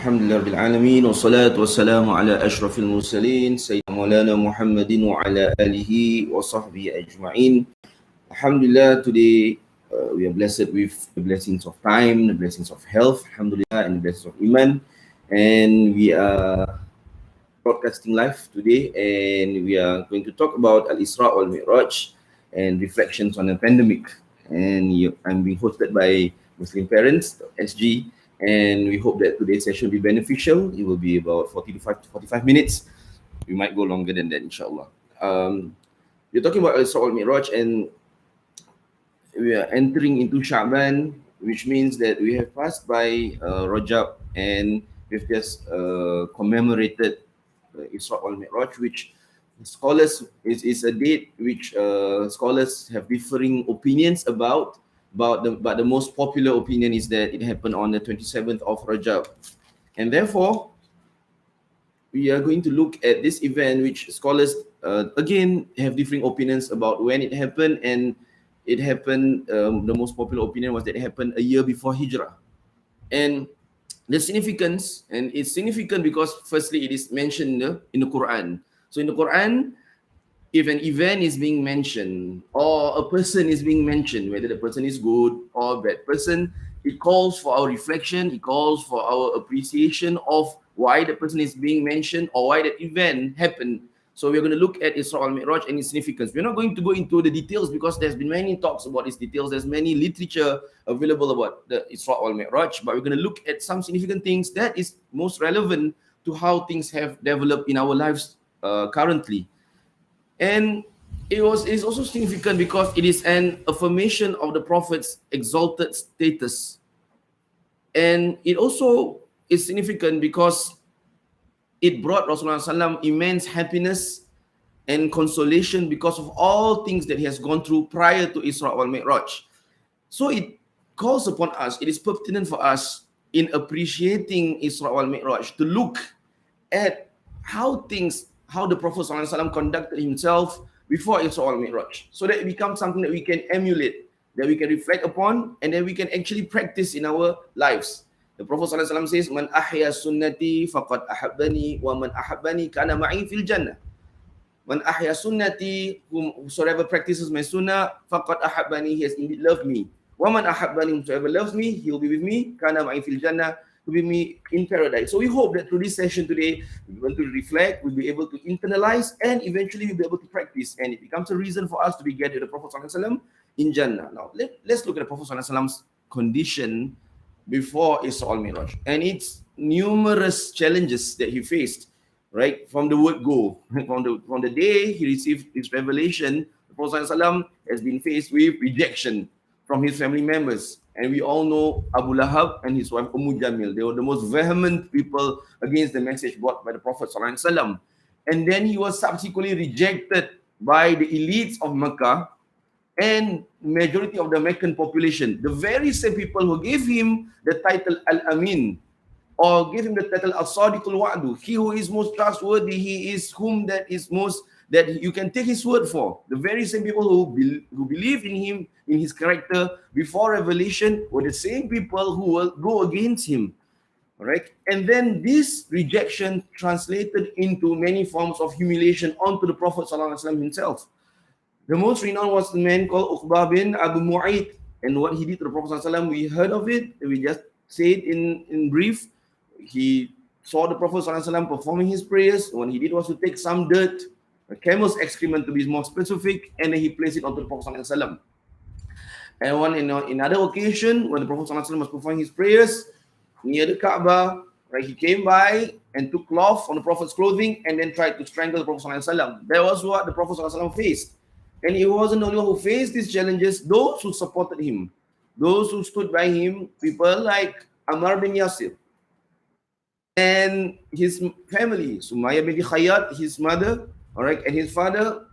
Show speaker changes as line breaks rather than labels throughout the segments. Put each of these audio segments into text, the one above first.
Alhamdulillah Rabbil Alamin wassalatu wassalamu ala ashrafil mursalin Sayyidina Maulana Muhammadin wa ala alihi wa sahbihi ajma'in. Alhamdulillah, today we are blessed with the blessings of time, the blessings of health, Alhamdulillah, and the blessings of Iman. And we are broadcasting live today, and we are going to talk about Al-Isra Mi'raj and reflections on the pandemic. And I'm being hosted by Muslim Parents, SG, and we hope that today's session will be beneficial. It will be about 45 to 45 minutes. We might go longer than that, inshallah. We're talking about Al-Isra Mi'raj, and we are entering into Sha'ban, which means that we have passed by Rajab, and we've just commemorated Isra Mi'raj, which scholars is a date which scholars have differing opinions about. But the most popular opinion is that it happened on the 27th of Rajab. And therefore, we are going to look at this event which scholars, again, have differing opinions about when it happened. And it happened, the most popular opinion was that it happened a year before Hijrah. And the significance, and it's significant because firstly, it is mentioned in the Quran. So in the Quran, if an event is being mentioned or a person is being mentioned, whether the person is good or bad person, it calls for our reflection, it calls for our appreciation of why the person is being mentioned or why that event happened. So we're going to look at Isra al-Mi'raj and its significance. We're not going to go into the details because there's been many talks about its details. There's many literature available about the Isra al-Mi'raj, but we're going to look at some significant things that is most relevant to how things have developed in our lives currently. And it's also significant because it is an affirmation of the Prophet's exalted status. And it also is significant because it brought Rasulullah SAW immense happiness and consolation because of all things that he has gone through prior to Isra al-Mi'raj. So it calls upon us, it is pertinent for us in appreciating Isra al-Mi'raj to look at how the Prophet ﷺ conducted himself before Isra al-Mi'raj, so that it becomes something that we can emulate, that we can reflect upon, and then we can actually practice in our lives. The Prophet ﷺ says, "Man ahya sunnati faqad ahabbani, wa man ahabbani kana ma'i fil jannah." Man ahya sunnati, whosoever practices my sunnah, faqad ahabbani, he has indeed loved me. Wa man ahabbani, whosoever loves me, he will be with me, kana ma'i fil jannah, to be me in paradise. So we hope that through this session today, we'll be able to reflect, we'll be able to internalize, and eventually we'll be able to practice. And it becomes a reason for us to be gathered with the Prophet ﷺ in Jannah. Now, let's look at the Prophet ﷺ's condition before Isra al-Mi'raj and its numerous challenges that he faced, right? From the word go, from the day he received his revelation, the Prophet ﷺ has been faced with rejection from his family members. And we all know Abu Lahab and his wife Jamil. They were the most vehement people against the message brought by the Prophet ﷺ. And then he was subsequently rejected by the elites of Mecca and majority of the Meccan population. The very same people who gave him the title Al-Amin, or gave him the title As-Sadiqul Wa'du. He who is most trustworthy, he is whom that is most, that you can take his word for. The very same people who believed in him, in his character before revelation, were the same people who will go against him. All right? And then this rejection translated into many forms of humiliation onto the Prophet ﷺ himself. The most renowned was the man called Uqbah bin Abu Mu'ayt. And what he did to the Prophet ﷺ, we heard of it, we just say it in brief. He saw the Prophet ﷺ performing his prayers. What he did was to take some dirt, a camel's excrement to be more specific, and then he placed it onto the Prophet ﷺ. And in another occasion, when the Prophet ﷺ was performing his prayers near the Kaaba, right, he came by and took cloth on the Prophet's clothing and then tried to strangle the Prophet ﷺ. That was what the Prophet ﷺ faced. And he wasn't the only one who faced these challenges. Those who supported him, those who stood by him, people like Ammar bin Yasir and his family, Sumayya bin Khayyat, his mother, all right, and his father,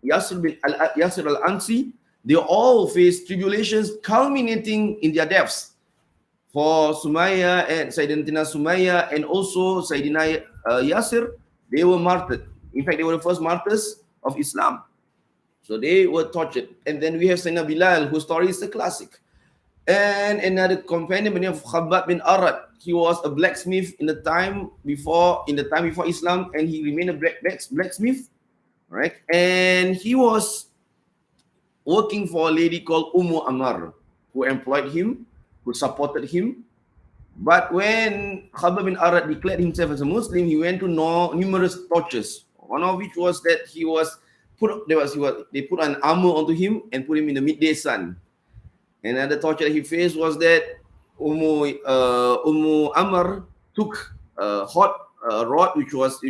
Yasir al-Ansi, they all faced tribulations culminating in their deaths. For Sumayya and Sayyidatina Sumayya and also Sayyidina Yasir, they were martyred. In fact, they were the first martyrs of Islam. So they were tortured. And then we have Sayyidina Bilal, whose story is a classic. And another companion by the name of Khabbab bin Arad. He was a blacksmith in the time before Islam, and he remained a blacksmith, right? And he was working for a lady called Amar, who employed him, who supported him. But when Khabbab bin Arad declared himself as a Muslim, he went to numerous tortures. One of which was that they put an armor onto him and put him in the midday sun. Another torture that he faced was that Amr took a hot rod which was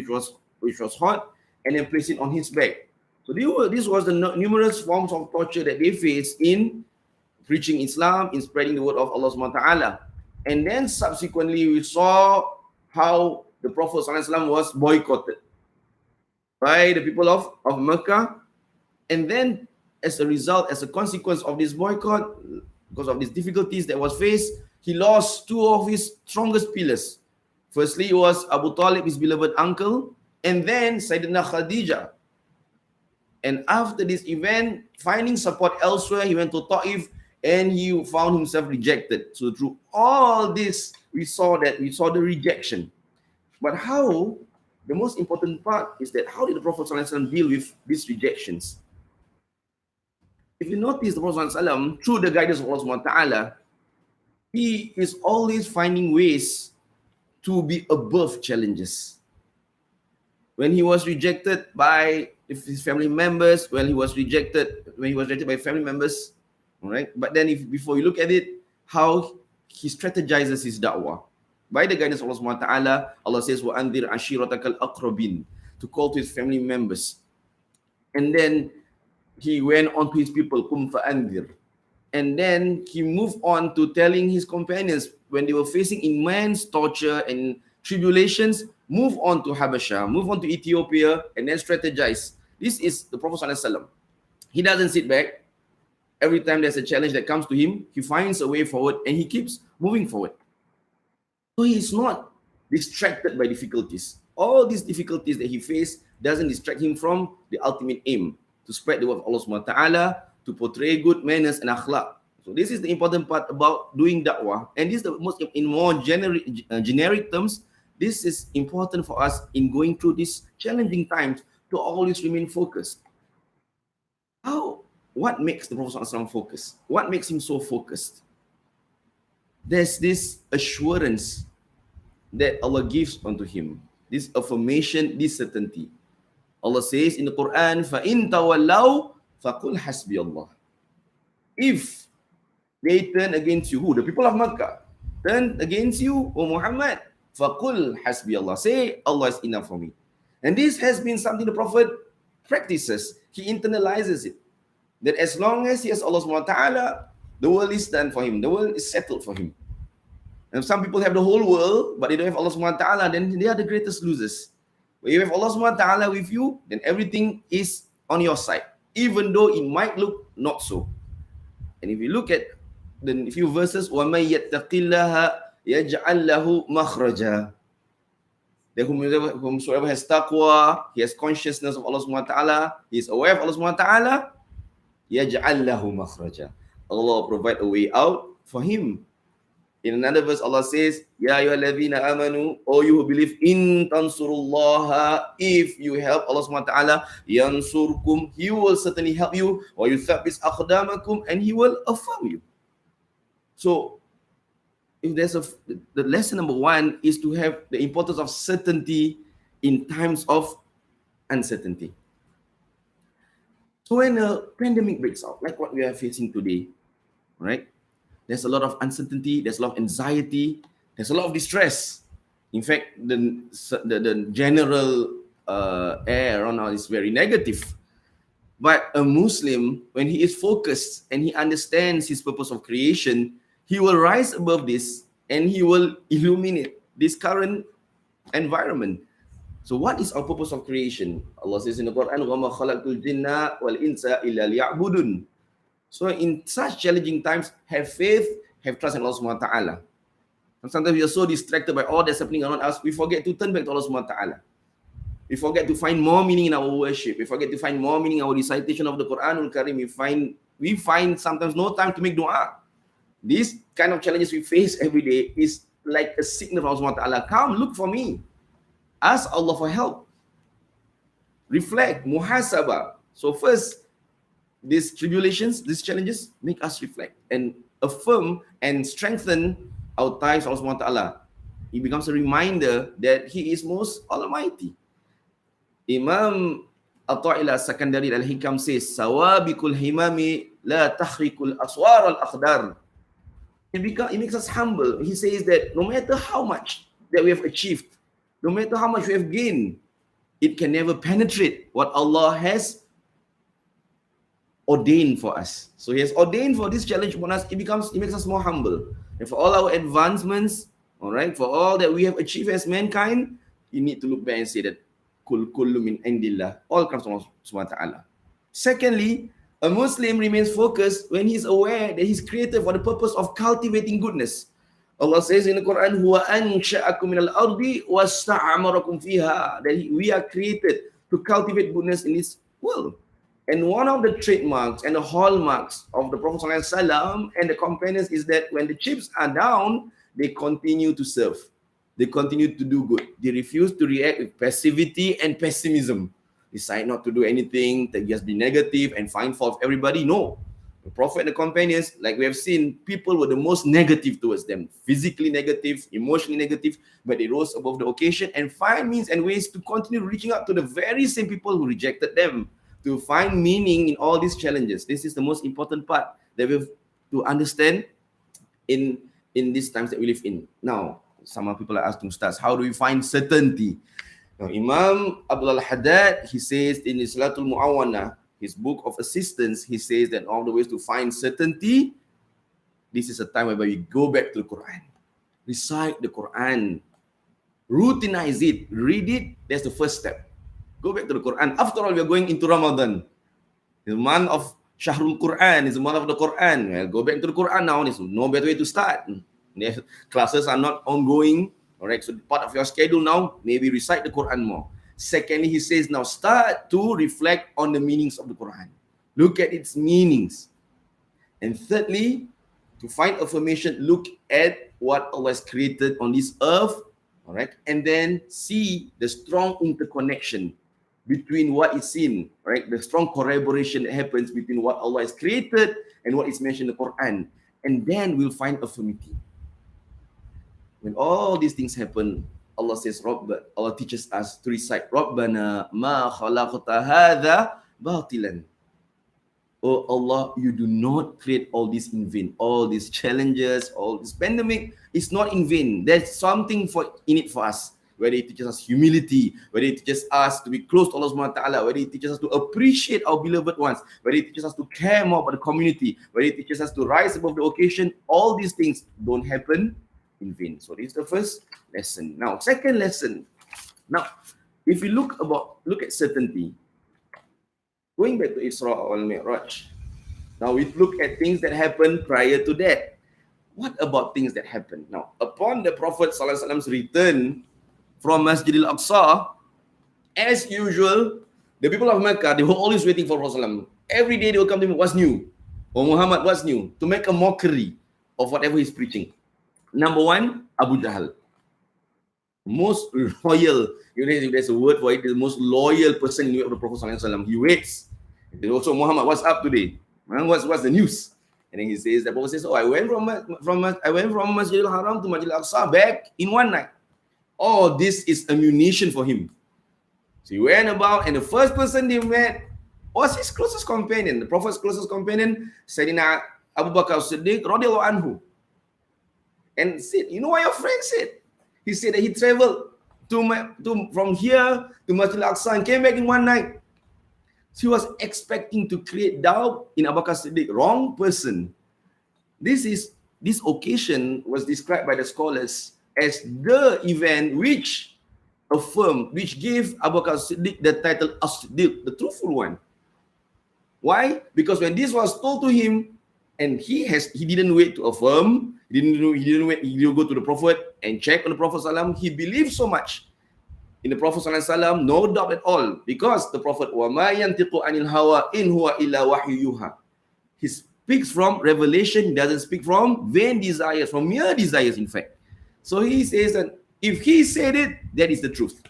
hot, and then placed it on his back. So this was the numerous forms of torture that they faced in preaching Islam, in spreading the word of Allah subhanahu wa ta'ala. And then subsequently we saw how the Prophet ﷺ was boycotted by the people of Mecca. And then as a result, as a consequence of this boycott, because of these difficulties that was faced, he lost two of his strongest pillars. Firstly, it was Abu Talib, his beloved uncle, and then Sayyidina Khadijah. And after this event, finding support elsewhere, he went to Ta'if and he found himself rejected. So through all this, we saw the rejection. But how, the most important part is that how did the Prophet ﷺ deal with these rejections? If you notice, the Prophet ﷺ, through the guidance of Allah subhanahu wa ta'ala, he is always finding ways to be above challenges. When he was rejected by his family members, when he was rejected by family members, all right. But then, before you look at it, how he strategizes his da'wah by the guidance of Allah subhanahu wa ta'ala. Allah says, "Wa anzir ashiratakal aqrabin," to call to his family members, and then he went on to his people, "Kum fa'anzir," and then he moved on to telling his companions when they were facing immense torture and tribulations, move on to Habasha, move on to Ethiopia, and then strategize. This is the Prophet sallallahu alaihi wasallam. He doesn't sit back. Every time there's a challenge that comes to him, he finds a way forward and he keeps moving forward. So he's not distracted by difficulties. All these difficulties that he faced doesn't distract him from the ultimate aim, to spread the word of Allah subhanahu wa ta'ala, to portray good manners and akhlaq. So this is the important part about doing da'wah. And this is the most, in more generic terms, this is important for us in going through these challenging times, to always remain focused. What makes the Prophet ﷺ focus? What makes him so focused? There's this assurance that Allah gives unto him, this affirmation, this certainty. Allah says in the Quran, فَإِن تَوَلَّوْا فَقُلْ حَسْبِيَ اللَّهِ. If they turn against you, who? The people of Makkah turn against you, O Muhammad, فَقُلْ حَسْبِيَ اللَّهِ. Say, Allah is enough for me. And this has been something the Prophet practices. He internalizes it. That as long as he has Allah subhanahu wa ta'ala, the world is done for him. The world is settled for him. And some people have the whole world, but they don't have Allah subhanahu wa ta'ala, then they are the greatest losers. When you have Allah subhanahu wa ta'ala with you, then everything is on your side, even though it might look not so. And if you look at the few verses, وَمَنْ يَتَّقِ اللَّهَ يَجْعَلْ لَهُ مَخْرَجًا. That whomsoever has taqwa, he has consciousness of Allah subhanahu wa ta'ala, he is aware of Allah subhanahu wa ta'ala, يَجْعَلْ لَهُ مَخْرَجًا. Allah will provide a way out for him. In another verse, Allah says, Ya ayyuhalladhina amanu, O you who believe, in tansurullaha, if you help Allah subhanahu wa ta'ala, yansurkum, He will certainly help you, wa yuthabbis aqdamakum, and He will affirm you. So, if there's the lesson number one is to have the importance of certainty in times of uncertainty. So when a pandemic breaks out, like what we are facing today, right? There's a lot of uncertainty, there's a lot of anxiety, there's a lot of distress. In fact, the general air around now is very negative. But a Muslim, when he is focused and he understands his purpose of creation, he will rise above this and he will illuminate this current environment. So what is our purpose of creation? Allah says in the Quran, وَمَا خَلَقْتُ الْجِنَّ وَالْإِنسَ إِلَّا لِيَعْبُدُونَ. So in such challenging times, have faith, have trust in Allah subhanahu wa ta'ala. And sometimes we are so distracted by all that's happening around us, we forget to turn back to Allah subhanahu wa ta'ala. We forget to find more meaning in our worship. We forget to find more meaning in our recitation of the Quranul Karim. We find sometimes no time to make dua. These kind of challenges we face every day is like a signal from Allah Ta'ala. Come, look for me. Ask Allah for help. Reflect, muhasabah. So first, these tribulations, these challenges make us reflect and affirm and strengthen our ties with Allah Ta'ala. It becomes a reminder that He is most almighty. Imam At-Ta'ila Sakandari Al-Hikam says, Sawabikul himami la tahrikul aswar al-akhdar. It makes us humble. He says that no matter how much that we have achieved, no matter how much we have gained, it can never penetrate what Allah has ordained for us. So He has ordained for this challenge for us. It makes us more humble. And for all our advancements, all right, for all that we have achieved as mankind, you need to look back and say that kullu min indillah, all comes from Allah Subhanahu wa Ta'ala. Secondly, a Muslim remains focused when he's aware that he's created for the purpose of cultivating goodness. Allah says in the Quran, "Huwa ansha'akum minal ardi wasta'amarakum fiha," that we are created to cultivate goodness in this world. And one of the trademarks and the hallmarks of the Prophet ﷺ and the companions is that when the chips are down, they continue to serve. They continue to do good. They refuse to react with passivity and pessimism. Decide not to do anything, to just be negative and find fault with everybody. No. The Prophet and the companions, like we have seen, people were the most negative towards them. Physically negative, emotionally negative, but they rose above the occasion and find means and ways to continue reaching out to the very same people who rejected them, to find meaning in all these challenges. This is the most important part that we have to understand in these times that we live in. Now, some people are asking Ustaz, how do we find certainty? Now, Imam Abdul Haddad, he says in his Salatul Mu'awana, his book of assistance, he says that all the ways to find certainty, this is a time whereby we go back to the Quran. Recite the Quran. Routinize it. Read it. That's the first step. Go back to the Quran. After all, we are going into Ramadan. The month of Shahrul Quran is the month of the Quran. Well, go back to the Quran now. There's no better way to start. Classes are not ongoing. All right, so part of your schedule now, maybe recite the Quran more. Secondly, he says now start to reflect on the meanings of the Quran. Look at its meanings. And thirdly, to find affirmation, look at what Allah has created on this earth. All right, and then see the strong interconnection between what is seen, right? The strong corroboration that happens between what Allah has created and what is mentioned in the Quran. And then we'll find affirmity. When all these things happen, Allah says, Allah teaches us to recite, Rabbana ma khalaqta hadha batilan. Oh Allah, you do not create all this in vain. All these challenges, all this pandemic is not in vain. There's something in it for us. Whether it teaches us humility, whether it teaches us to be close to Allah Subhanahu wa Ta'ala, whether it teaches us to appreciate our beloved ones, whether it teaches us to care more about the community, whether it teaches us to rise above the occasion, all these things don't happen in vain. So this is the first lesson. Now, second lesson. Now, if we look at certainty, going back to Isra Mi'raj, now we look at things that happened prior to that. What about things that happened? Now, upon the Prophet ﷺ's return from Masjid al-Aqsa, as usual, the people of Mecca, they were always waiting for Rasulullah. Every day they will come to him, what's new? Oh Muhammad, what's new? To make a mockery of whatever he's preaching. Number one, Abu Jahl. Most loyal, if there's a word for it, the most loyal person in the way of the Prophet ﷺ. He waits. Also, Muhammad, what's up today? What's the news? And then he says, the Prophet says, I went from Masjid al-Haram to Masjid al-Aqsa back in one night. Oh, this is ammunition for him. So he went about, and the first person they met was his closest companion, the Prophet's closest companion, Sayyidina Abu Bakr as-Siddiq radhiyallahu anhu. And said, you know what your friend said? He said that he traveled from here to Masjid al-Aqsa and came back in one night. So he was expecting to create doubt in Abu Bakr as-Siddiq. Wrong person. This occasion was described by the scholars as the event which gave Abu Bakr as-Siddiq the title As-Siddiq, the truthful one. Why? Because when this was told to him, and he didn't wait to affirm, he didn't go to the Prophet and check on the Prophet ﷺ. He believed so much in the Prophet ﷺ, no doubt at all, because the Prophet, وَمَا يَنْتِقُ عَنِ الْهَوَىٰ إِنْ هُوَ إِلَّا وَحْيُ يُوحَىٰ. His speaks from revelation, he doesn't speak from vain desires, from mere desires, in fact. So he says that if he said it, that is the truth.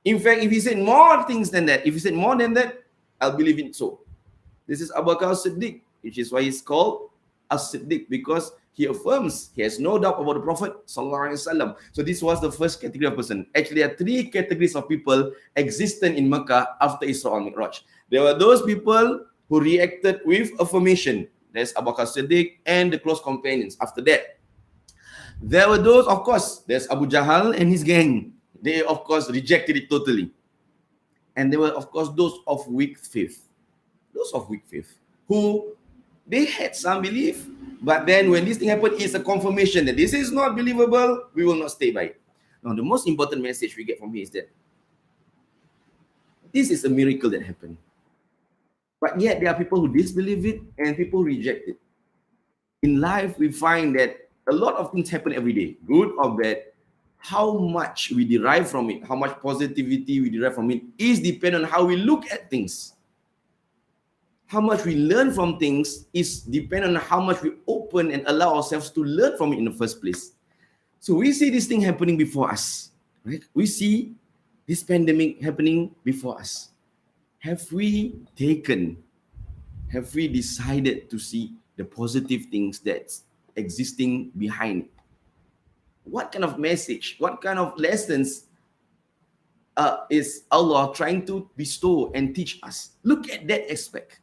In fact, if he said more things than that, if he said more than that, I'll believe it so. This is Abu Bakr as-Siddiq, which is why he's called as-Siddiq, because he affirms, he has no doubt about the Prophet sallallahu alaihi wasallam. So this was the first category of person. Actually, there are three categories of people existent in Mecca after Isra Mi'raj. There were those people who reacted with affirmation. There's Abu Bakr as-Siddiq and the close companions. After that, there were those, of course, there's Abu Jahal and his gang. They, of course, rejected it totally. And there were, of course, those of weak faith. Those of weak faith who they had some belief, but then when this thing happened, it's a confirmation that this is not believable, we will not stay by it. Now, the most important message we get from here is that this is a miracle that happened. But yet, there are people who disbelieve it and people who reject it. In life, we find that a lot of things happen every day, good or bad. How much we derive from it, how much positivity we derive from it, is dependent on how we look at things. How much we learn from things is dependent on how much we open and allow ourselves to learn from it in the first place. So we see this thing happening before us, right? We see this pandemic happening before us. Have we decided to see the positive things that's existing behind it? What kind of message, what kind of lessons is Allah trying to bestow and teach us? Look at that aspect.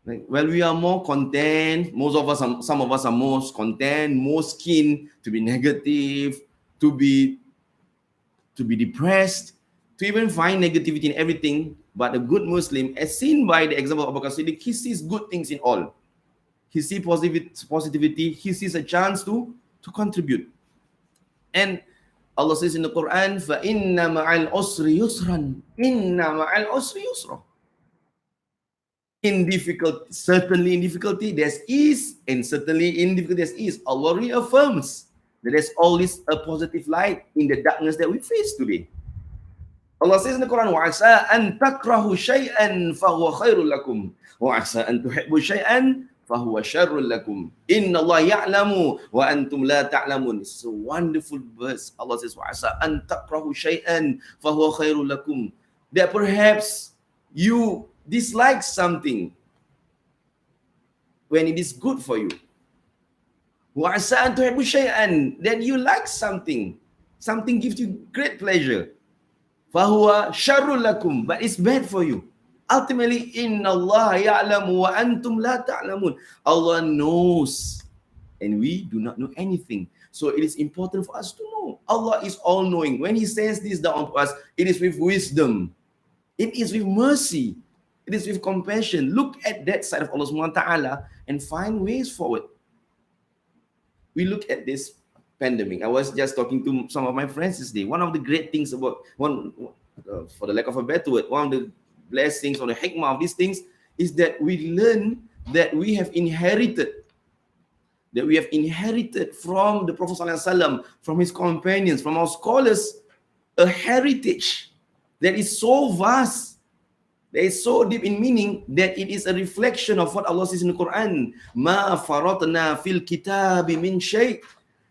Like, well, we are more content. Some of us are most content, more keen to be negative, to be depressed, to even find negativity in everything. But a good Muslim, as seen by the example of Abu Bakr Siddiq, he sees good things in all. He sees positivity. He sees a chance to contribute. And Allah says in the Quran, فَإِنَّ مَعَ الْعُسْرِ يُسْرًا إِنَّ مَعَ الْعُسْرِ يُسْرًا. Certainly in difficulty there's ease, and certainly in difficulty there's ease. Allah reaffirms that there's always a positive light in the darkness that we face today. Allah says in the Quran, وَعَسَىٰ أَن تَكْرَهُ شَيْئًا فَهُوَ خَيْرٌ لَكُمْ وَعَسَىٰ أَن تُحِبُّوا شَيْئًا فَهُوَ شَرٌّ لَكُمْ إِنَّ اللَّهَ يَعْلَمُ وَأَنْتُمْ لَا تَعْلَمُونَ. It's a wonderful verse. Allah says, وَعَسَىٰ أَن تَكْرَهُ شَيْئًا فَهُوَ خَيْرٌ لَكُمْ. That perhaps you dislike something when it is good for you. وَعَسَىٰ أَن تُحِبُّوا شَيْئًا. Then you like something gives you great pleasure. فَهُوَ شَرٌّ لَكُمْ. But it's bad for you. Ultimately, Inna Allah ya'lamu wa antum la ta'lamun. Allah knows and we do not know anything. So it is important for us to know. Allah is all-knowing. When He sends this down to us, it is with wisdom. It is with mercy. It is with compassion. Look at that side of Allah subhanahu wa ta'ala and find ways forward. We look at this pandemic. I was just talking to some of my friends this day. One of the great things about, for the lack of a better word, one of the blessings or the hikmah of these things is that we learn that we have inherited from the Prophet ﷺ, from his companions, from our scholars, a heritage that is so vast, that is so deep in meaning, that it is a reflection of what Allah says in the Quran, Ma faratna fil kitabi min shay',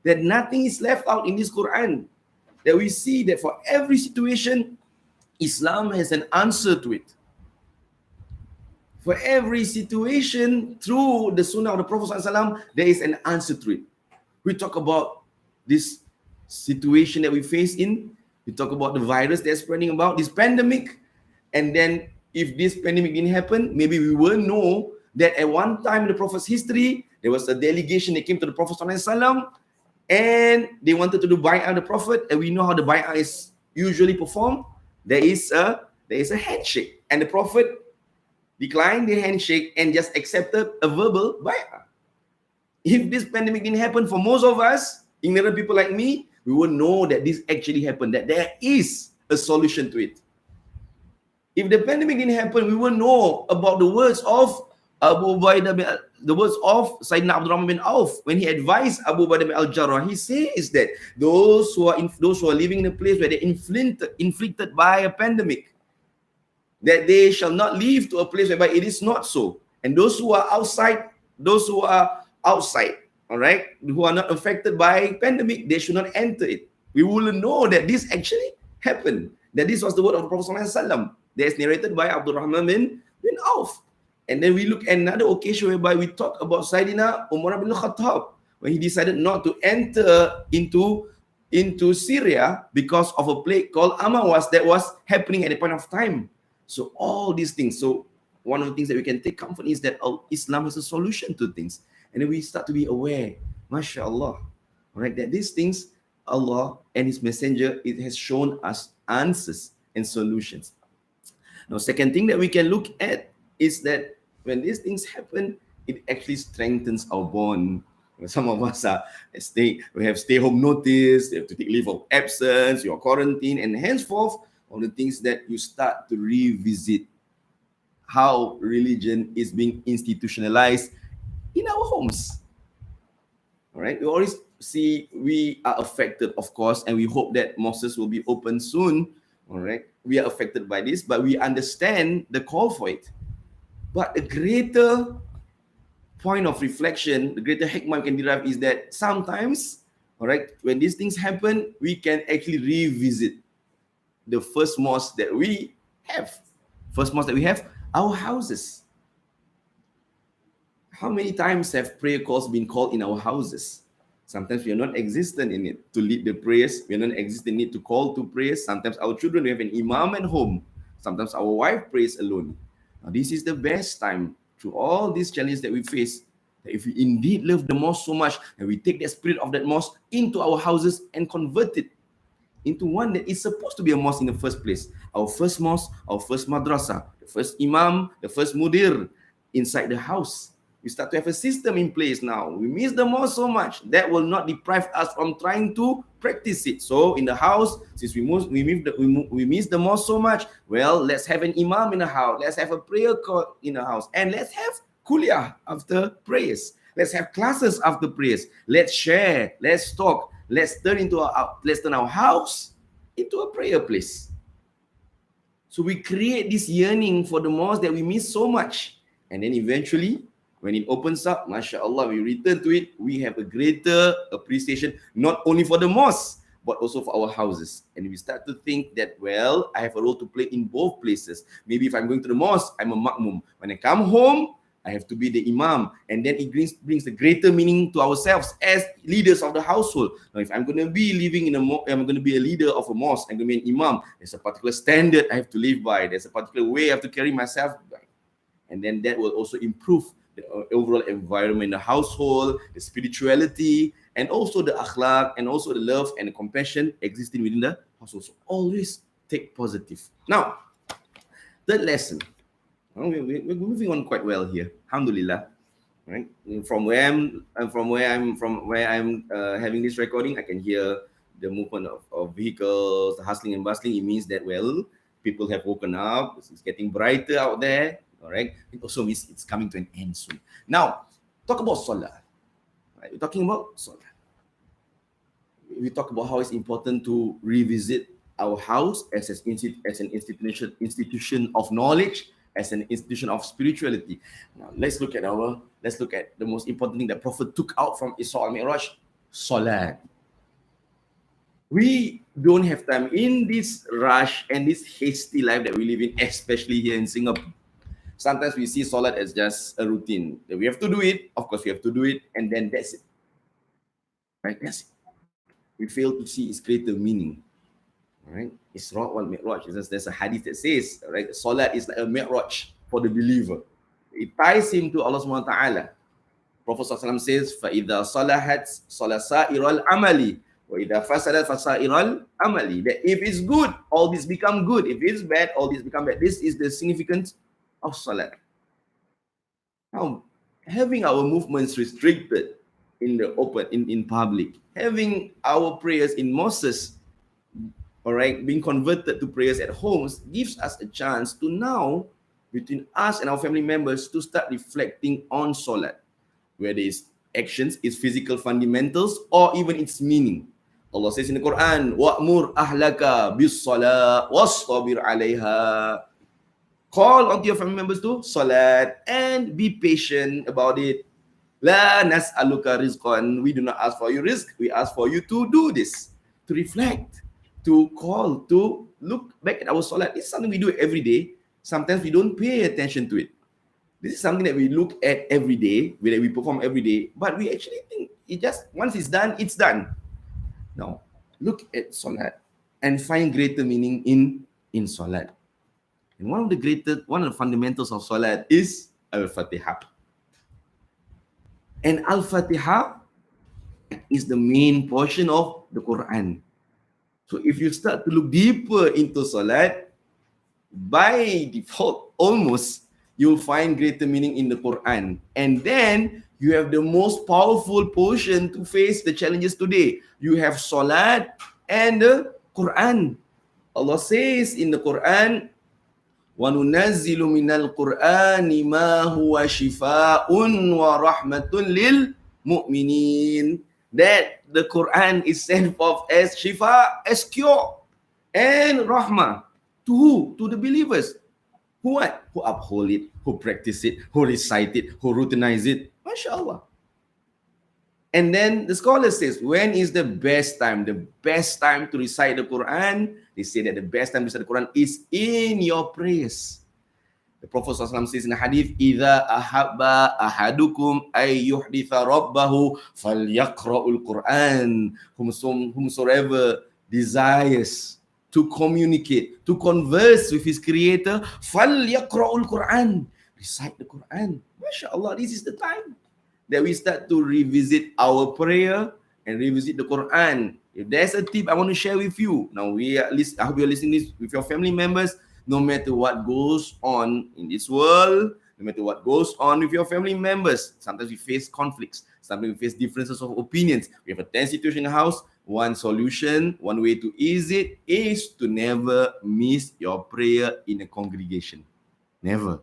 that nothing is left out in this Quran. That we see that for every situation, Islam has an answer to it. For every situation, through the Sunnah of the Prophet ﷺ, there is an answer to it. We talk about this situation that we face in. We talk about the virus that's spreading about, this pandemic. And then if this pandemic didn't happen, maybe we will know that at one time in the Prophet's history, there was a delegation that came to the Prophet ﷺ and they wanted to do bay'ah the Prophet. And we know how the bay'ah is usually performed. There is a handshake, and the Prophet declined the handshake and just accepted a verbal bay'ah. If this pandemic didn't happen, for most of us, ignorant people like me, we will know that this actually happened, that there is a solution to it. If the pandemic didn't happen, we will know about the words of the words of Sayyidina Abdurrahman bin Auf when he advised Abu Ubaidah al-Jarrah. He says that those who are living in a place where they're inflicted by a pandemic, that they shall not leave to a place whereby it is not so. And those who are outside those who are outside, all right, who are not affected by pandemic, they should not enter it. We will know that this actually happened, that this was the word of the Prophet ﷺ. That is narrated by Abdul Rahman bin Auf. And then we look at another occasion whereby we talk about Sayyidina Umar bin Khattab, when he decided not to enter into Syria because of a plague called Amawas that was happening at a point of time. So all these things. So one of the things that we can take comfort is that Islam has a solution to things. And then we start to be aware, mashallah, right, that these things, Allah and His Messenger, it has shown us answers and solutions. Now, second thing that we can look at is that when these things happen, it actually strengthens our bond. Some of us we have stay-home notice, you have to take leave of absence, you're quarantined, and henceforth, all the things that you start to revisit how religion is being institutionalized in our homes. All right, we always see we are affected, of course, and we hope that mosques will be open soon. All right, we are affected by this, but we understand the call for it. But a greater point of reflection, the greater hikmah can derive is that sometimes, all right, when these things happen, we can actually revisit the first mosque that we have. First mosque that we have, our houses. How many times have prayer calls been called in our houses? Sometimes we are not existent in it to lead the prayers. We are not existent in it to call to prayers. Sometimes our children, we have an imam at home. Sometimes our wife prays alone. Now, this is the best time through all these challenges that we face, that if we indeed love the mosque so much, and we take the spirit of that mosque into our houses and convert it into one that is supposed to be a mosque in the first place. Our first mosque, our first madrasah, the first imam, the first mudir inside the house. We start to have a system in place now. We miss the mosque so much, that will not deprive us from trying to practice it. So in the house, since we miss the mosque so much, well, let's have an imam in the house. Let's have a prayer call in the house. And let's have kuliah after prayers. Let's have classes after prayers. Let's share. Let's talk. Let's turn our house into a prayer place. So we create this yearning for the mosque that we miss so much. And then eventually, when it opens up, mashallah, we return to it, we have a greater appreciation, not only for the mosque, but also for our houses. And we start to think that, well, I have a role to play in both places. Maybe if I'm going to the mosque, I'm a makmum. When I come home, I have to be the imam. And then it brings the greater meaning to ourselves as leaders of the household. Now, if I'm going to be living I'm going to be a leader of a mosque, I'm going to be an imam, there's a particular standard I have to live by. There's a particular way I have to carry myself by. And then that will also improve the overall environment in the household, the spirituality, and also the akhlaq, and also the love and the compassion existing within the household. So always take positive. Now, third lesson. We're moving on quite well here. Alhamdulillah. Right? From where I'm having this recording, I can hear the movement of vehicles, the hustling and bustling. It means that, well, people have woken up. It's getting brighter out there. All right. It also means it's coming to an end soon. Now, talk about Salah. Right? We're talking about Salah. We talk about how it's important to revisit our house as an institution of knowledge, as an institution of spirituality. Now, let's look at the most important thing that Prophet took out from Isra Mi'raj, Salat. We don't have time in this rush and this hasty life that we live in, especially here in Singapore. Sometimes we see Salat as just a routine. We have to do it, of course we have to do it, and then that's it. Right? That's it. We fail to see its greater meaning. Right? Isra wal Mi'raj. There's a hadith that says, right, Salat is like a Mi'raj for the believer. It ties him to Allah subhanahu wa ta'ala. Prophet ﷺ says, فَإِذَا صَلَحَتْ صَلَسَائِرَ الْعَمَلِ وَإِذَا فَسَدَتْ فَسَائِرَ الْعَمَلِ. That if it's good, all this become good. If it's bad, all this become bad. This is the significance of Salat. Now, having our movements restricted in the open, in public, having our prayers in mosques, all right, being converted to prayers at homes, gives us a chance to now, between us and our family members, to start reflecting on Salat, whether it's actions, its physical fundamentals, or even its meaning. Allah says in the Quran, وَأْمُرْ أَهْلَكَ بِالصَّلَاةِ وَاصْطَبِرْ عَلَيْهَا. Call onto your family members to Salat and be patient about it. La nas'aluka rizqan. We do not ask for your risk. We ask for you to do this, to reflect, to call, to look back at our salat. It's something we do every day. Sometimes we don't pay attention to it. This is something that we look at every day, that we perform every day, but we actually think it just, once it's done, it's done. Now, look at salat and find greater meaning in salat. And one of the fundamentals of salat is Al-Fatihah. And Al-Fatihah is the main portion of the Quran. So if you start to look deeper into salat, by default, almost, you'll find greater meaning in the Quran. And then you have the most powerful portion to face the challenges today. You have salat and the Quran. Allah says in the Quran, وَنُنَزِّلُ مِنَ الْقُرْآنِ مَا هُوَ شِفَاءٌ وَرَحْمَةٌ لِلْمُؤْمِنِينَ. That the Quran is sent forth as shifa, as cure, and rahmah. To who? To the believers. Who what? Who uphold it, who practice it, who recite it, who routinize it. MashaAllah. And then the scholar says, when is the best time? The best time to recite the Quran? They say that the best time to recite the Quran is in your prayers. The Prophet ﷺ says in the hadith, إِذَا أَحَبَّ أَحَدُكُمْ أَيْ يُحْدِثَ رَبَّهُ فَلْيَقْرَأُ الْقُرْآنِ. Whomsoever desires to communicate, to converse with his creator, فَلْيَقْرَأُ الْقُرْآنِ. Recite the Quran. MashaAllah, this is the time that we start to revisit our prayer and revisit the Quran. If there's a tip I want to share with you, now I hope you're listening this with your family members. No matter what goes on in this world, no matter what goes on with your family members, sometimes we face conflicts, sometimes we face differences of opinions. We have a tense situation in the house. One solution, one way to ease it is to never miss your prayer in a congregation. Never.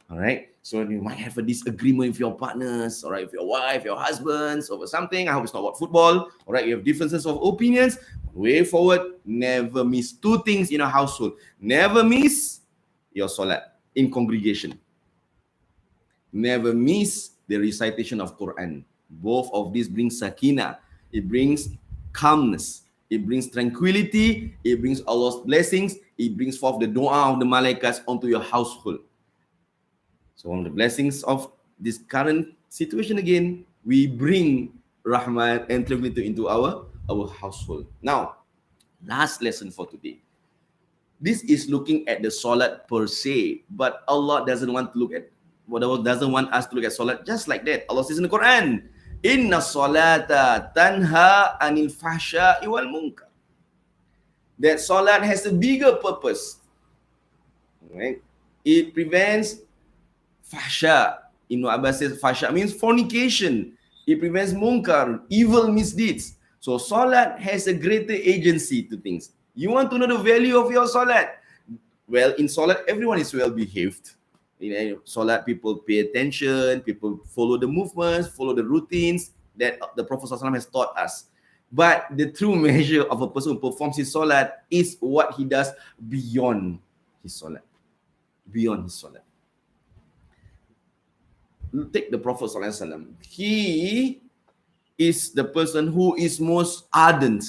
All right. So you might have a disagreement with your partners, all right, with your wife, your husbands, over something. I hope it's not about football. All right. You have differences of opinions. Way forward, never miss two things in a household. Never miss your salat in congregation. Never miss the recitation of Quran. Both of these bring sakina. It brings calmness. It brings tranquility. It brings Allah's blessings. It brings forth the dua of the malaikats onto your household. So one of the blessings of this current situation again, we bring rahmat and tranquility into our household. Now, last lesson for today. This is looking at the salat per se, but Allah doesn't want to look at doesn't want us to look at salat just like that. Allah says in the Quran, Inna salata tanha anil fahsya'i wal munkar. That salat has a bigger purpose. Right? It prevents fahsya. Ibn Abbas says fahsya means fornication. It prevents munkar, evil misdeeds. So salat has a greater agency to things. You want to know the value of your salat? Well, in salat, everyone is well behaved. In salat, people pay attention, people follow the movements, follow the routines that the Prophet ﷺ has taught us. But the true measure of a person who performs his salat is what he does beyond his salat. Beyond his salat. Take the Prophet ﷺ. He is the person who is most ardent.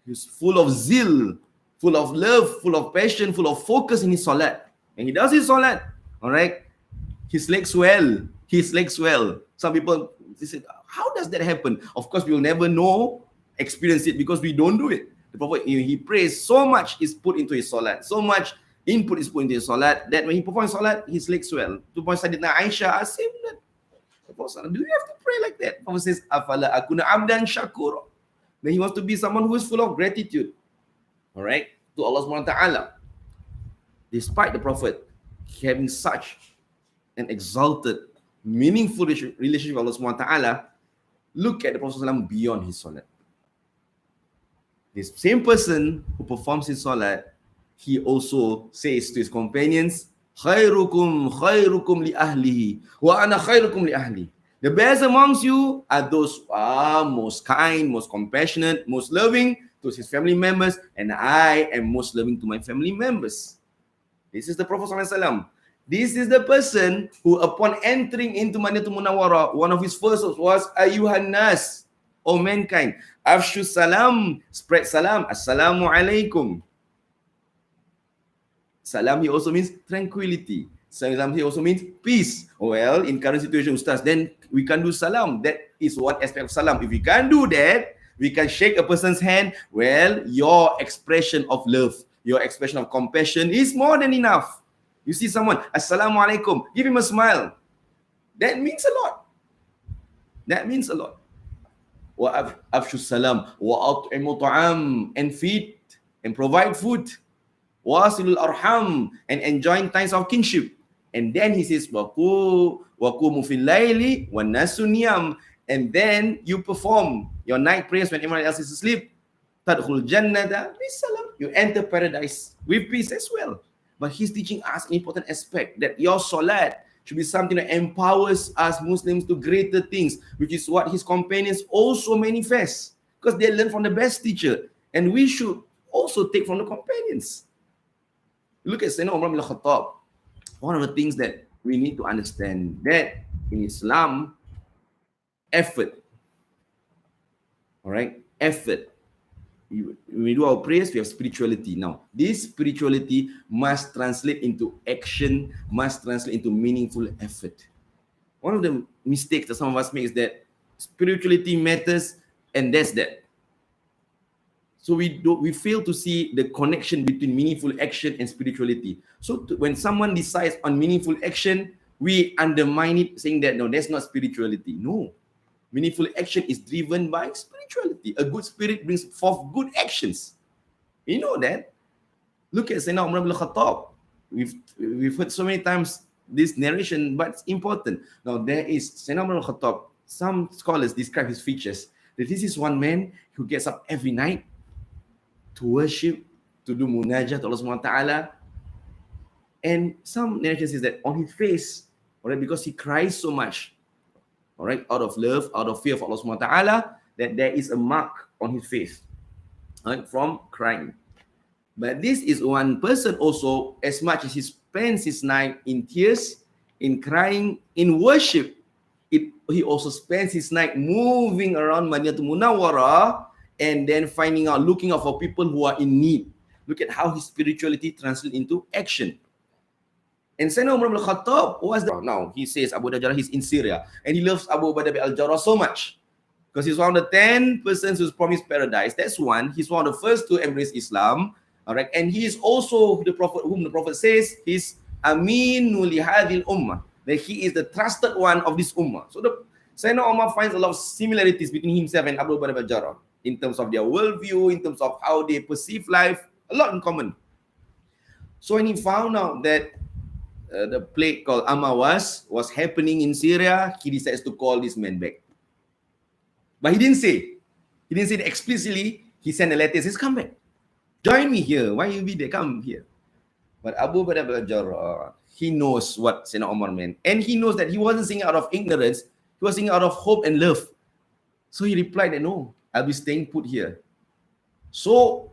He's full of zeal, full of love, full of passion, full of focus in his salat. And he does his salat, all right? His legs swell. His legs swell. Some people say, how does that happen? Of course, we will never know, experience it because we don't do it. The Prophet, he prays, so much is put into his salat, so much input is put into his salat that when he performs salat, his legs swell. To point Sayyidatina Aisha asked him that, do you have to pray like that? The Prophet says, Afala akuna abdan shakur. Then he wants to be someone who is full of gratitude. All right? To Allah subhanahu wa ta'ala. Despite the Prophet having such an exalted, meaningful relationship with Allah subhanahu wa ta'ala, look at the Prophet beyond his salat. This same person who performs his salat, he also says to his companions, khairukum li ahlihi wa ana khairukum li ahli. The best amongst you are those who are most kind, most compassionate, most loving to his family members, and I am most loving to my family members. This is the Prophet ﷺ. This is the person who upon entering into Madinatul Munawwarah, one of his first words was Ayuhan nas, O mankind, afshu salam, spread salam, assalamu alaikum. Salam here also means tranquility. Salam here also means peace. Well, in current situation, Ustaz, then we can do salam. That is one aspect of salam. If we can't do that, we can shake a person's hand. Well, your expression of love, your expression of compassion is more than enough. You see someone, assalamu alaikum, give him a smile. That means a lot. That means a lot. Wa afshu salam, wa at'imu ta'am, and feed and provide food. Wasilul arham, and enjoying times of kinship. And then he says, waqumu fil laili wan nasu niyam, and then you perform your night prayers when everyone else is asleep. Tadkhul jannata bisalam, you enter paradise with peace as well. But he's teaching us an important aspect, that your salat should be something that empowers us Muslims to greater things, which is what his companions also manifest, because they learn from the best teacher, and we should also take from the companions. Look at Sayyidina Umar bin Khattab. One of the things that we need to understand, that in Islam, effort, all right, effort. When we do our prayers, we have spirituality. Now, this spirituality must translate into action, must translate into meaningful effort. One of the mistakes that some of us make is that spirituality matters, and that's that. So we fail to see the connection between meaningful action and spirituality. So when someone decides on meaningful action, we undermine it, saying that no, that's not spirituality. No, meaningful action is driven by spirituality. A good spirit brings forth good actions. You know that. Look at Sayyidina Umar bin Khattab. We've heard so many times this narration, but it's important. Now there is Sayyidina Umar bin Khattab. Some scholars describe his features that this is one man who gets up every night to worship, to do munajat to Allah Subhanahu wa Ta'ala. And some narration says that on his face, all right, because he cries so much, all right, out of love, out of fear of Allah Subhanahu wa Ta'ala, that there is a mark on his face, right, from crying. But this is one person also, as much as he spends his night in tears, in crying, in worship, he also spends his night moving around Madinatul Munawwarah, and then finding out, looking out for people who are in need. Look at how his spirituality translates into action. And Sayyidina Umar bin Khattab was now he says Abu Darda, he's in Syria, and he loves Abu Bakr al-Jarrah so much because he's one of the 10 persons who's promised paradise. That's one. He's one of the first to embrace Islam. All right, and he is also the prophet whom the prophet says he's Aminu li hadhil ummah, that he is the trusted one of this ummah. So the Sayyidina Umar finds a lot of similarities between himself and Abu Bakr al-Jarrah, in terms of their worldview, in terms of how they perceive life, a lot in common. So when he found out that the plague called Amawas was happening in Syria, he decides to call this man back. But he didn't say it explicitly. He sent a letter, says, come back. Join me here. Why you be there? Come here. But Abu Bakr al-Jarrah, he knows what Sayyidina Umar meant. And he knows that he wasn't singing out of ignorance. He was singing out of hope and love. So he replied that, no, I'll be staying put here. So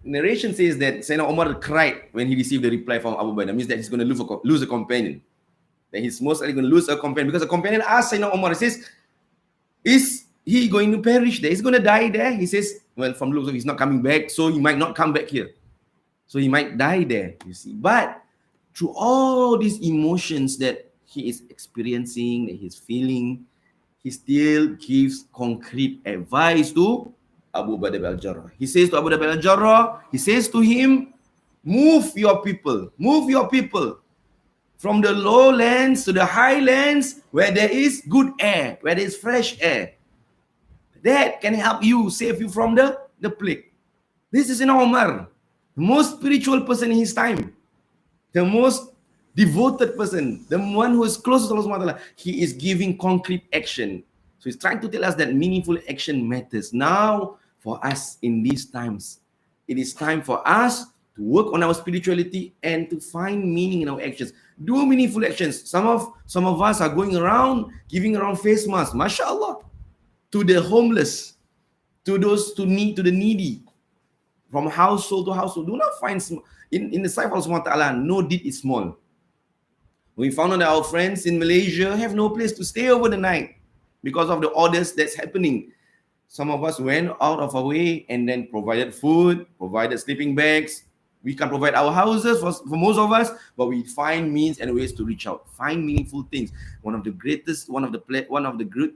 narration says that Sayyidina Umar cried when he received the reply from Abu Bakr. That means that he's going to lose a companion. That he's most likely going to lose a companion, because a companion asked Sayyidina Umar, he says, is he going to perish there? He's going to die there? He says, well, from the looks of he's not coming back, so he might not come back here. So he might die there, you see. But through all these emotions that he is experiencing, that he's feeling, he still gives concrete advice to Abu Bakr al-Jarrah. He says to Abu Bakr al-Jarrah, he says to him, move your people from the lowlands to the highlands where there is good air, where there is fresh air. That can help you, save you from the plague. This is Umar, the most spiritual person in his time, the most devoted person, the one who is closest to Allah Subhanahu wa Ta'ala. He is giving concrete action. So he's trying to tell us that meaningful action matters. Now, for us in these times, it is time for us to work on our spirituality and to find meaning in our actions. Do meaningful actions. Some of us are going around giving around face masks, mashallah, to the homeless, to those to the needy, from household to household. Do not find in the sight of Allah Subhanahu wa Ta'ala, no deed is small. We found out that our friends in Malaysia have no place to stay over the night because of the orders that's happening. Some of us went out of our way and then provided food, provided sleeping bags. We can provide our houses for most of us, but we find means and ways to reach out, find meaningful things. One of the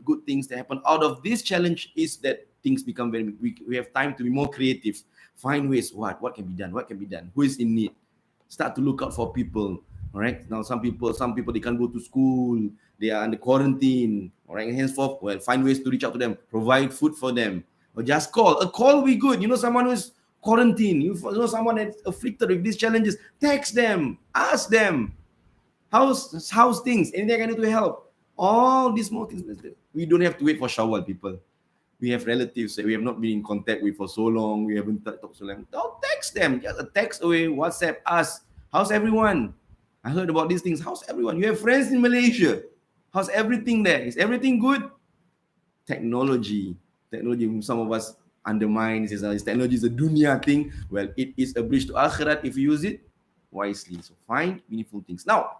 good things that happen out of this challenge is that things become we have time to be more creative, find ways. What can be done, who is in need, start to look out for people. All right, now some people they can't go to school, they are under quarantine. All right, and henceforth, well, find ways to reach out to them, provide food for them, or just call. A call will be good. You know, someone who's quarantined, you know, someone that's afflicted with these challenges, text them, ask them, how's things, anything I can do to help. All these small things. We don't have to wait for Shawwal, people. We have relatives that we have not been in contact with for so long, we haven't talked so long. Don't text them, just a text away, WhatsApp, ask, how's everyone? I heard about these things. How's everyone? You have friends in Malaysia. How's everything there? Is everything good? Technology, some of us undermine. This technology is a dunya thing. Well, it is a bridge to akhirat if you use it wisely. So find meaningful things. Now,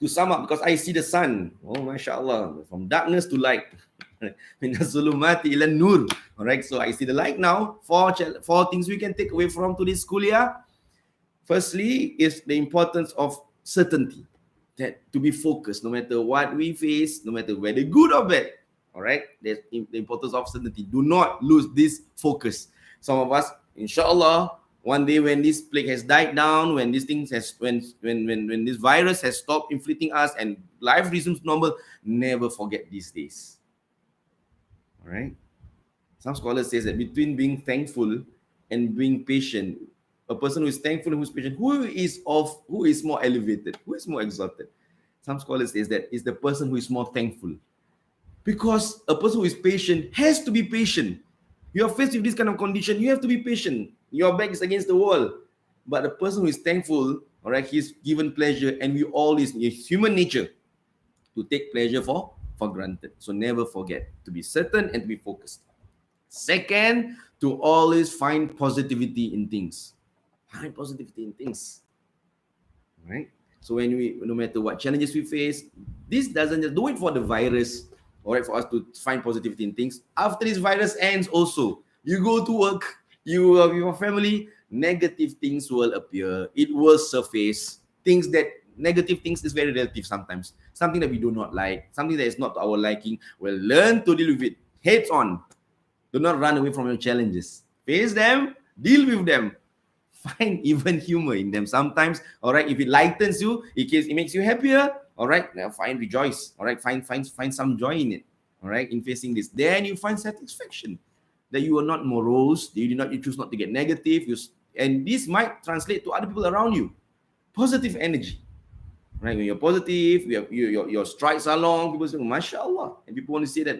to sum up, because I see the sun. Oh, mashallah, from darkness to light. Min az-zulumati ila nur. All right, so I see the light now. Four things we can take away from today's kuliah. Firstly, is the importance of certainty, that to be focused, no matter what we face, no matter whether good or bad. All right, there's the importance of certainty. Do not lose this focus. Some of us, inshallah, one day when this plague has died down, when this virus has stopped inflicting us and life resumes normal, never forget these days. All right. Some scholars say that between being thankful and being patient, a person who is thankful and who is patient, who is more elevated, who is more exalted? Some scholars say that is the person who is more thankful. Because a person who is patient has to be patient. You are faced with this kind of condition, you have to be patient. Your back is against the wall. But the person who is thankful, all right, he's given pleasure, and we all is human nature to take pleasure for granted. So never forget to be certain and to be focused. Second, to always find positivity in things. Find positivity in things. Right? So no matter what challenges we face, this doesn't just do it for the virus, all right, for us to find positivity in things. After this virus ends also, you go to work, you are with your family, negative things will appear. It will surface. Negative things is very relative sometimes. Something that we do not like, something that is not to our liking, we'll learn to deal with it heads on. Do not run away from your challenges. Face them, deal with them. Find even humor in them sometimes. All right, if it lightens you, it makes you happier. All right, now rejoice. All right, find some joy in it. All right, in facing this, then you find satisfaction that you are not morose. You choose not to get negative. And this might translate to other people around you. Positive energy. Right, when you're positive, your strides are long. People say, "Mashallah," and people want to say that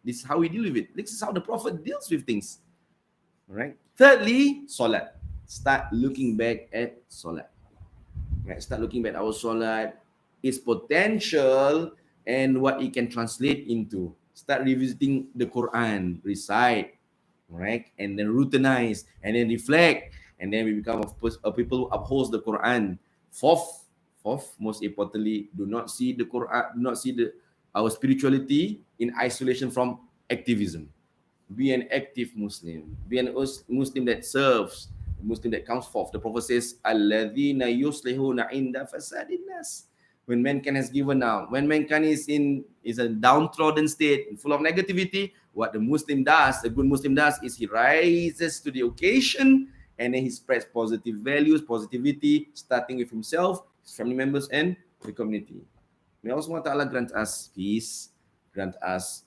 this is how we deal with it. This is how the Prophet deals with things. All right. Thirdly, salat. Start looking back at salat. Right? Start looking back at our salat, its potential and what it can translate into. Start revisiting the Quran, recite, right? And then routinize, and then reflect, and then we become a people who upholds the Quran. Fourth, most importantly, do not see the Quran, do not see our spirituality in isolation from activism. Be an active Muslim. Be an Muslim that serves, a Muslim that comes forth. The Prophet says, "Alladhina yuslihuna inda fasadin nas." When mankind has given out, when mankind is a downtrodden state, full of negativity, what the Muslim does, a good Muslim does, is he rises to the occasion and then he spreads positive values, positivity, starting with himself, his family members, and the community. May Allah SWT grant us peace, grant us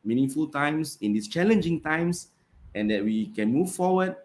meaningful times in these challenging times, and that we can move forward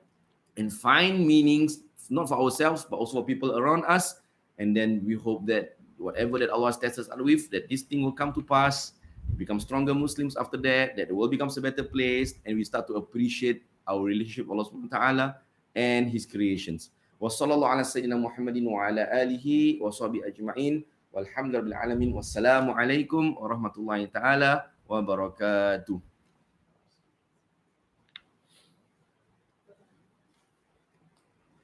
and find meanings, not for ourselves, but also for people around us. And then we hope that whatever that Allah tests us with, that this thing will come to pass, become stronger Muslims after that the world becomes a better place, and we start to appreciate our relationship with Allah subhanahu wa ta'ala and His creations. Wa sallallahu ala sayyidina Muhammadin wa ala alihi wa sahbihi ajma'in. Walhamdulillahil alamin. Wassalamu alaikum warahmatullahi ta'ala wabarakatuh.